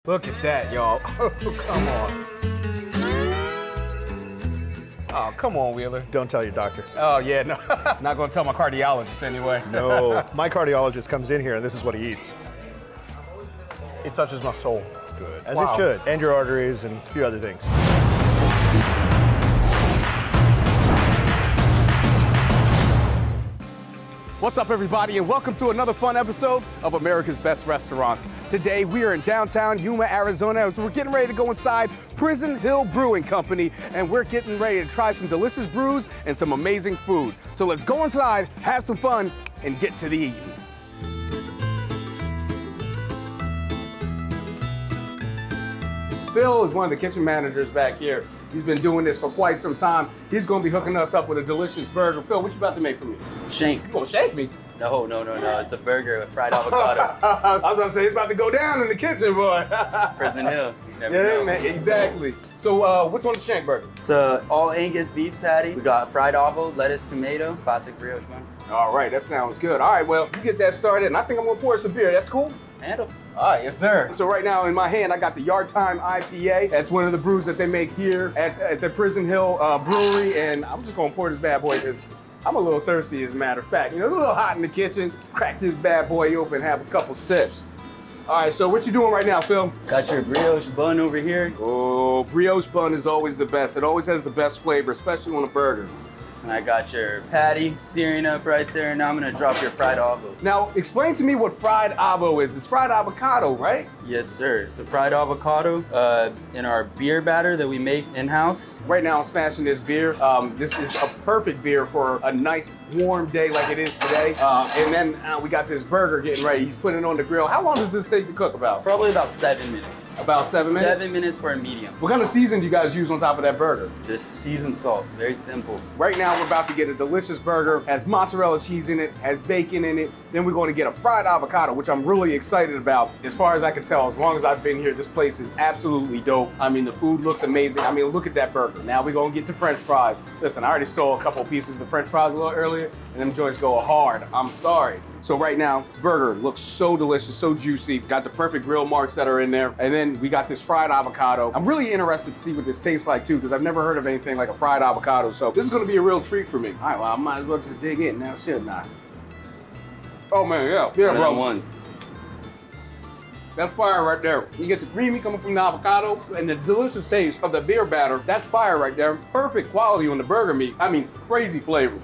Look at that, y'all. Oh, come on. Oh, come on, Wheeler. Don't tell your doctor. Oh, yeah, no. Not gonna tell my cardiologist anyway. No, my cardiologist comes in here and this is what he eats. It touches my soul. Good. As it should. And your arteries and a few other things. What's up, everybody, and welcome to another fun episode of America's Best Restaurants. Today, we are in downtown Yuma, Arizona, as we're getting ready to go inside Hill Brewing Company, and we're getting ready to try some delicious brews and some amazing food. So let's go inside, have some fun, and get to the eating. Phil is one of the kitchen managers back here. He's been doing this for quite some time. He's gonna be hooking us up with a delicious burger. Phil, what you about to make for me? Shank. You gonna shake me? No. It's a burger with fried avocado. I was gonna say, it's about to go down in the kitchen, boy. It's Prison Hill. You never know. Man, exactly. So what's on the Shank Burger? It's a All-Angus beef patty. We got fried avo, lettuce, tomato, classic brioche one. All right, that sounds good. All right, well, you get that started, and I think I'm gonna pour some beer. That's cool? Handle. All right, yes, sir. So right now in my hand, I got the Yard Time IPA. That's one of the brews that they make here at the Prison Hill Brewery, and I'm just gonna pour this bad boy because I'm a little thirsty, as a matter of fact. You know, it's a little hot in the kitchen. Crack this bad boy open, have a couple sips. All right, so what you doing right now, Phil? Got your brioche bun over here. Oh, brioche bun is always the best. It always has the best flavor, especially on a burger. And I got your patty searing up right there. Now I'm gonna drop your fried avo. Now, explain to me what fried avo is. It's fried avocado, right? Yes, sir. It's a fried avocado in our beer batter that we make in-house. Right now, I'm smashing this beer. This is a perfect beer for a nice warm day like it is today. And then we got this burger getting ready. He's putting it on the grill. How long does this take to cook about? Probably about 7 minutes. About 7 minutes? 7 minutes for a medium. What kind of season do you guys use on top of that burger? Just seasoned salt, very simple. Right now, we're about to get a delicious burger, has mozzarella cheese in it, has bacon in it. Then we're going to get a fried avocado, which I'm really excited about. As far as I can tell, as long as I've been here, this place is absolutely dope. I mean, the food looks amazing. I mean, look at that burger. Now we're going to get the French fries. Listen, I already stole a couple pieces of the French fries a little earlier, and them joints go hard. I'm sorry. So right now, this burger looks so delicious, so juicy. Got the perfect grill marks that are in there. And then we got this fried avocado. I'm really interested to see what this tastes like too, because I've never heard of anything like a fried avocado. So this is gonna be a real treat for me. All right, well, I might as well just dig in now, shouldn't I? Oh man, yeah, bro. Once. That's fire right there. You get the creamy coming from the avocado and the delicious taste of the beer batter. That's fire right there. Perfect quality on the burger meat. I mean, crazy flavor.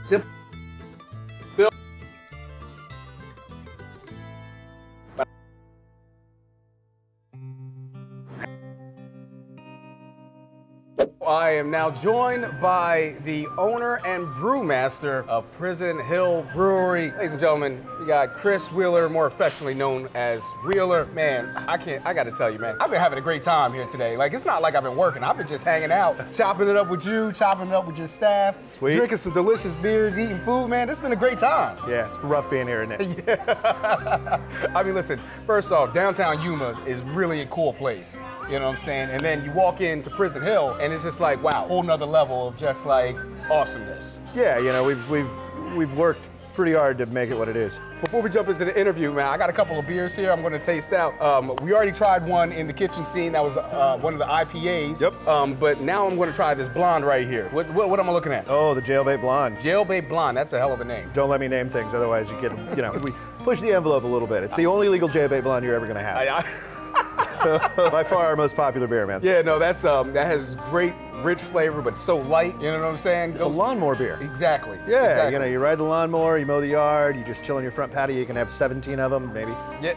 Simple. Phil. I am now joined by the owner and brewmaster of Prison Hill Brewery. Ladies and gentlemen, we got Chris Wheeler, more affectionately known as Wheeler. Man, I gotta tell you, man, I've been having a great time here today. Like, it's not like I've been working. I've been just hanging out, chopping it up with you, chopping it up with your staff, Sweet. Drinking some delicious beers, eating food, man. It's been a great time. Yeah, it's rough being here, isn't it? Yeah. I mean, listen, first off, downtown Yuma is really a cool place. You know what I'm saying? And then you walk into Prison Hill and it's just like, wow, whole nother level of just like awesomeness. Yeah, you know, we've worked pretty hard to make it what it is. Before we jump into the interview, man, I got a couple of beers here I'm gonna taste out. We already tried one in the kitchen scene. That was one of the IPAs. Yep. But now I'm gonna try this blonde right here. What am I looking at? Oh, the Jailbait Blonde. Jailbait Blonde, that's a hell of a name. Don't let me name things, otherwise you get, you know, we push the envelope a little bit. It's the only legal Jailbait Blonde you're ever gonna have. By far our most popular beer, man. Yeah, no, that's that has great, rich flavor, but so light. You know what I'm saying? It's a lawnmower beer. Exactly. Yeah, exactly. You know, you ride the lawnmower, you mow the yard, you just chill on your front patio. You can have 17 of them, maybe. Yeah.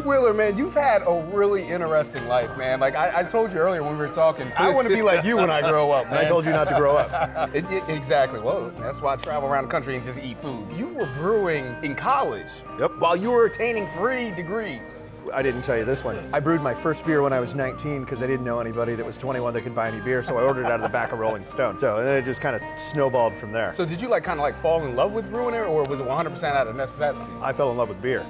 Wheeler, man, you've had a really interesting life, man. Like I told you earlier when we were talking, I want to be like you when I grow up, man. And I told you not to grow up. Exactly. Well, that's why I travel around the country and just eat food. You were brewing in college. Yep. While you were attaining 3 degrees. I didn't tell you this one. I brewed my first beer when I was 19 because I didn't know anybody that was 21 that could buy any beer, so I ordered it out of the back of Rolling Stone. So and then it just kind of snowballed from there. So did you like kind of like fall in love with brewing there, or was it 100% out of necessity? I fell in love with beer.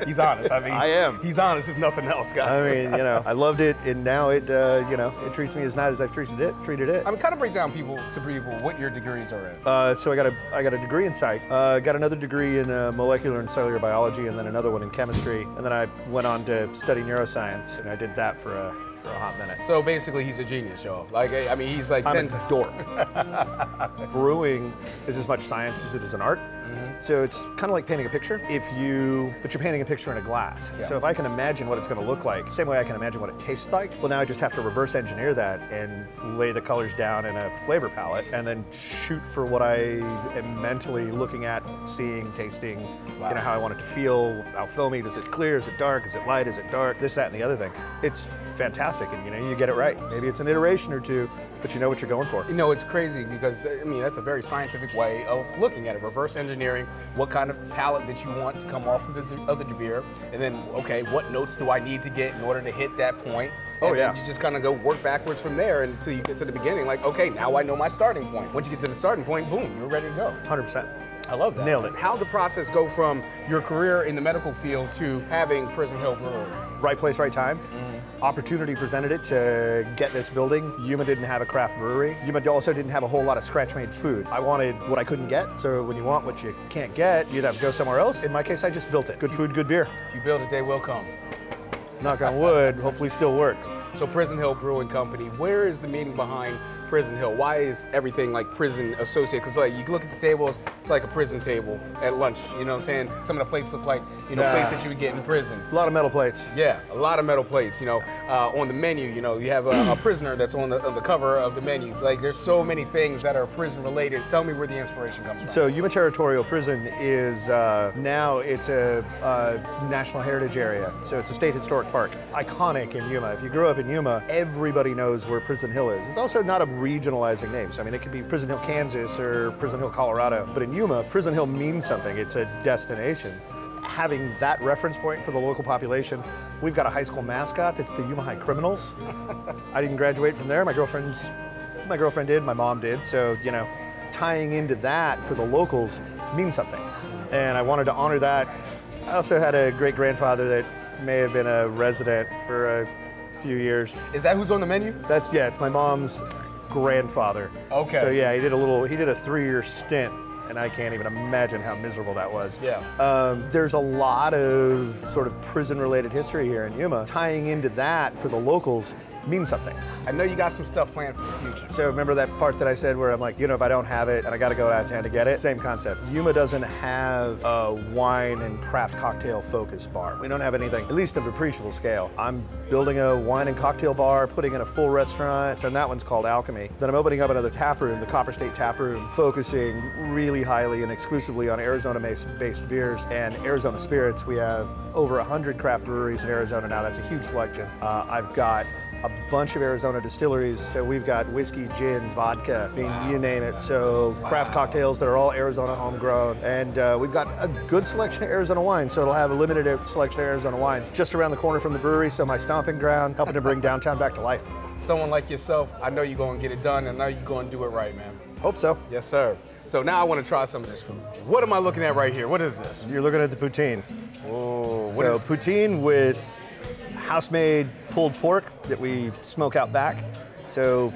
He's honest. I mean, I am. He's honest if nothing else, guys. I mean, you know, I loved it, and now it, you know, it treats me as nice as I've treated it. I mean, kind of break down to people what your degrees are in. So I got a degree in psych, got another degree in molecular and cellular biology, and then another one in chemistry, and then I went on to study neuroscience, and I did that for a hot minute. So basically, he's a genius, y'all. Like, I mean, he's like I'm a dork. Brewing is as much science as it is an art. So it's kind of like painting a picture, but you're painting a picture in a glass. Yeah. So if I can imagine what it's going to look like, same way I can imagine what it tastes like, well, now I just have to reverse engineer that and lay the colors down in a flavor palette and then shoot for what I am mentally looking at, seeing, tasting, you know, how I want it to feel, how foamy, is it clear, is it dark, is it light, is it dark, this, that, and the other thing. It's fantastic, and you know, you get it right. Maybe it's an iteration or two, but you know what you're going for. You know, it's crazy because, I mean, that's a very scientific way of looking at it, reverse engineering what kind of palate that you want to come off of the beer, and then, okay, what notes do I need to get in order to hit that point? And then you just kind of go work backwards from there until you get to the beginning, like, okay, now I know my starting point. Once you get to the starting point, boom, you're ready to go. 100%. I love that. Nailed it. How'd the process go from your career in the medical field to having Prison Hill Brewery? Right place, right time. Opportunity presented it to get this building. Yuma didn't have a craft brewery. Yuma also didn't have a whole lot of scratch-made food. I wanted what I couldn't get, so when you want what you can't get, you'd have to go somewhere else. In my case, I just built it. Good food, good beer. If you build it, they will come. Knock on wood, hopefully still works. So Prison Hill Brewing Company, where is the meaning behind Prison Hill? Why is everything like prison associated? Because like you look at the tables, it's like a prison table at lunch. You know what I'm saying? Some of the plates look like, you know, plates that you would get in prison. A lot of metal plates. Yeah, a lot of metal plates. You know, on the menu, you know, you have a prisoner that's on the cover of the menu. Like there's so many things that are prison related. Tell me where the inspiration comes from. So Yuma Territorial Prison is now it's a National Heritage Area. So it's a state historic park. Iconic in Yuma. If you grew up in Yuma, everybody knows where Prison Hill is. It's also not a regionalizing name. So I mean, it could be Prison Hill, Kansas or Prison Hill, Colorado. But in Yuma, Prison Hill means something. It's a destination. Having that reference point for the local population, we've got a high school mascot that's the Yuma High Criminals. I didn't graduate from there. My girlfriend did, my mom did. So, you know, tying into that for the locals means something. And I wanted to honor that. I also had a great grandfather that may have been a resident for a few years. Is that who's on the menu? That's, yeah, it's my mom's grandfather. Okay. So yeah, he did a 3-year stint, and I can't even imagine how miserable that was. Yeah. There's a lot of sort of prison-related history here in Yuma. Tying into that for the locals means something. I know you got some stuff planned for the future. So remember that part that I said where I'm like, you know, if I don't have it and I got to go out of town to get it? Same concept. Yuma doesn't have a wine and craft cocktail focused bar. We don't have anything, at least of appreciable scale. I'm building a wine and cocktail bar, putting in a full restaurant, and that one's called Alchemy. Then I'm opening up another tap room, the Copper State Tap Room, focusing really highly and exclusively on Arizona-based beers and Arizona spirits. We have over 100 craft breweries in Arizona now. That's a huge selection. I've got a bunch of Arizona distilleries, so we've got whiskey, gin, vodka, I mean, you name it. So craft cocktails that are all Arizona homegrown, and we've got a good selection of Arizona wine, so it'll have a limited selection of Arizona wine just around the corner from the brewery, so my stomping ground, helping to bring downtown back to life. Someone like yourself, I know you're gonna get it done, and I know you're gonna do it right, man. Hope so. Yes, sir. So now I want to try some of this food. What am I looking at right here? What is this? You're looking at the poutine. Oh, So poutine with house-made pulled pork that we smoke out back. So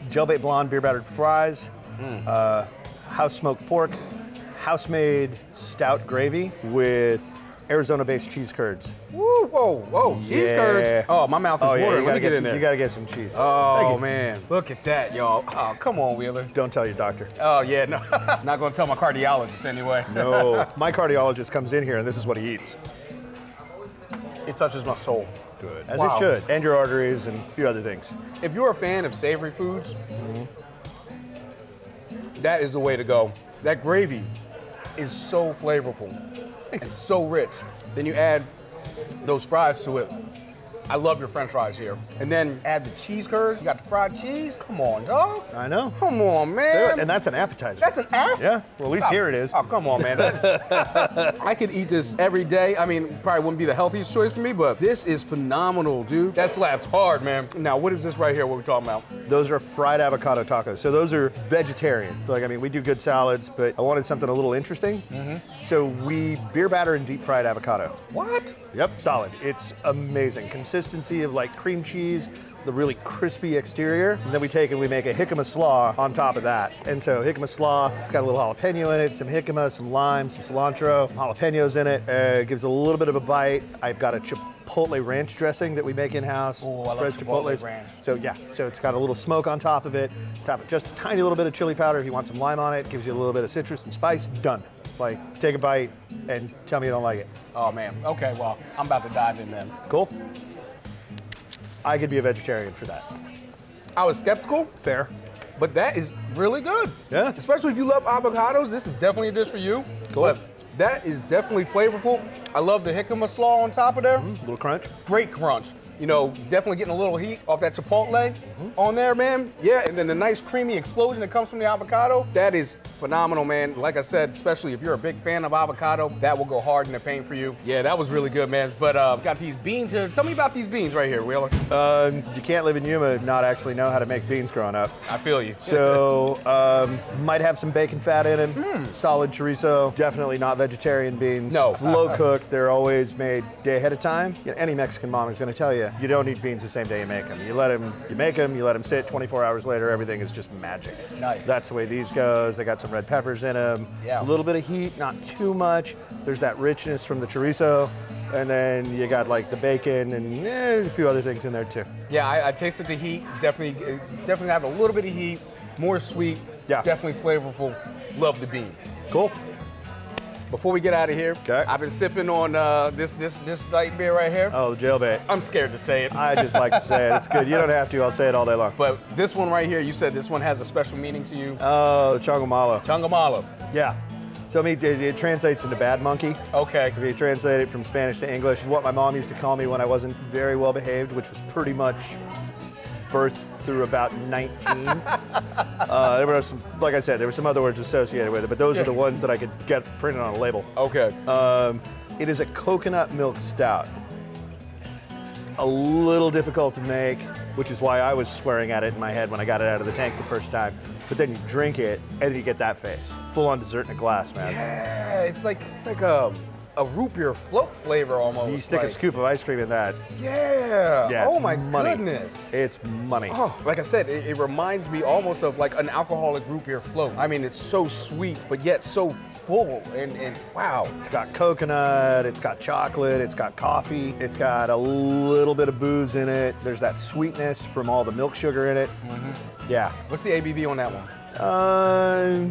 gel-baked blonde beer-battered fries, house-smoked pork, house-made stout gravy with Arizona-based cheese curds. Woo, whoa, cheese curds. Oh, my mouth is watering. Let me get in there. You gotta get some cheese. Oh, man, look at that, y'all. Oh, come on, Wheeler. Don't tell your doctor. Oh, yeah, no. Not gonna tell my cardiologist anyway. No, my cardiologist comes in here and this is what he eats. It touches my soul. Good. As it should. And your arteries and a few other things. If you're a fan of savory foods, that is the way to go. That gravy is so flavorful and so rich. Then you add those fries to it. I love your french fries here. And then add the cheese curds. You got the fried cheese. Come on, dog. I know. Come on, man. And that's an appetizer. That's an app? Yeah, well, at least here it is. Oh, come on, man. I could eat this every day. I mean, probably wouldn't be the healthiest choice for me, but this is phenomenal, dude. That slaps hard, man. Now, what is this right here, what we're talking about? Those are fried avocado tacos. So those are vegetarian. Like, I mean, we do good salads, but I wanted something a little interesting. So we beer batter and deep fried avocado. What? Yep, solid. It's amazing. Consistency of like cream cheese, the really crispy exterior. And then we take and we make a jicama slaw on top of that. And so jicama slaw, it's got a little jalapeno in it, some jicama, some lime, some cilantro, some jalapenos in it. It gives a little bit of a bite. I've got a chipotle ranch dressing that we make in-house. Oh, I love fresh chipotle ranch. So yeah, so it's got a little smoke on top of it. Top of just a tiny little bit of chili powder. If you want some lime on it, gives you a little bit of citrus and spice. Done. Like, take a bite and tell me you don't like it. Oh man, okay, well, I'm about to dive in then. Cool. I could be a vegetarian for that. I was skeptical. Fair. But that is really good. Yeah. Especially if you love avocados, this is definitely a dish for you. Cool. But that is definitely flavorful. I love the jicama slaw on top of there. Little crunch. Great crunch. You know, definitely getting a little heat off that chipotle on there, man. Yeah, and then the nice creamy explosion that comes from the avocado. That is phenomenal, man. Like I said, especially if you're a big fan of avocado, that will go hard in the paint for you. Yeah, that was really good, man. But got these beans here. Tell me about these beans right here, Wheeler. You can't live in Yuma and not actually know how to make beans growing up. I feel you. So, might have some bacon fat in them. Solid chorizo. Definitely not vegetarian beans. No. Slow cooked. They're always made day ahead of time. You know, any Mexican mom is going to tell you, you don't eat beans the same day you make them. You make them, you let them sit. 24 hours later, everything is just magic. Nice. That's the way these goes. They got some red peppers in them. Yeah. A little bit of heat, not too much. There's that richness from the chorizo. And then you got like the bacon and a few other things in there too. Yeah, I tasted the heat. Definitely have a little bit of heat, more sweet. Yeah. Definitely flavorful. Love the beans. Cool. Before we get out of here, okay. I've been sipping on this light beer right here. Oh, the jailbait. I'm scared to say it. I just like to say it. It's good. You don't have to. I'll say it all day long. But this one right here, you said this one has a special meaning to you. Oh, the Chongamalo. Chongamalo. Yeah. So I mean, it translates into bad monkey. Okay. If you translate it from Spanish to English, what my mom used to call me when I wasn't very well behaved, which was pretty much birth through about 19. There were some, like I said, there were some other words associated with it, but those are the ones that I could get printed on a label. Okay. It is a coconut milk stout. A little difficult to make, which is why I was swearing at it in my head when I got it out of the tank the first time. But then you drink it, and then you get that face. Full-on dessert in a glass, man. Yeah, it's like a root beer float flavor almost. You stick a scoop of ice cream in that. Yeah. Oh my money. goodness. It's money. Oh, like I said, it reminds me almost of like an alcoholic root beer float. I mean, it's so sweet, but yet so full and wow. It's got coconut, it's got chocolate, it's got coffee, it's got a little bit of booze in it. There's that sweetness from all the milk sugar in it. Yeah. What's the ABV on that one?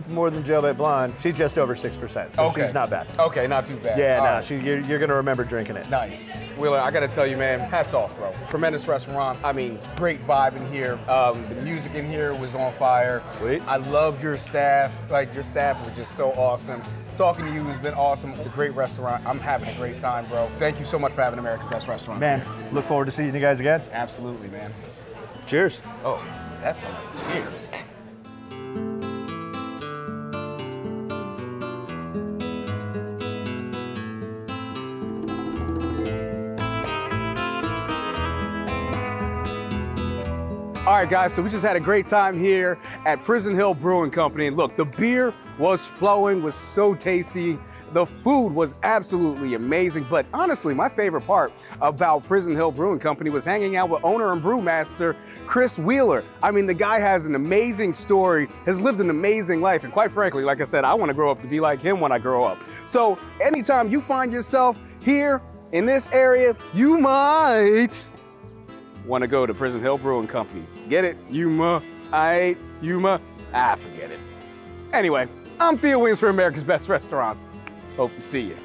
More than Jailbait Blonde. She's just over 6%, so she's not bad. Okay, not too bad. Yeah, All no, right. you're gonna remember drinking it. Nice. Wheeler, I gotta tell you, man, hats off, bro. Tremendous restaurant. I mean, great vibe in here. The music in here was on fire. Sweet. I loved your staff. Like, your staff was just so awesome. Talking to you has been awesome. It's a great restaurant. I'm having a great time, bro. Thank you so much for having America's Best Restaurant. Man, look forward to seeing you guys again. Absolutely, man. Cheers. Oh, definitely. Cheers. All right, guys, so we just had a great time here at Prison Hill Brewing Company. And look, the beer was flowing, was so tasty. The food was absolutely amazing. But honestly, my favorite part about Prison Hill Brewing Company was hanging out with owner and brewmaster Chris Wheeler. I mean, the guy has an amazing story, has lived an amazing life. And quite frankly, like I said, I want to grow up to be like him when I grow up. So anytime you find yourself here in this area, you might want to go to Prison Hill Brewing Company. Get it? Yuma. Yuma. Forget it. Anyway, I'm Theo Williams for America's Best Restaurants. Hope to see you.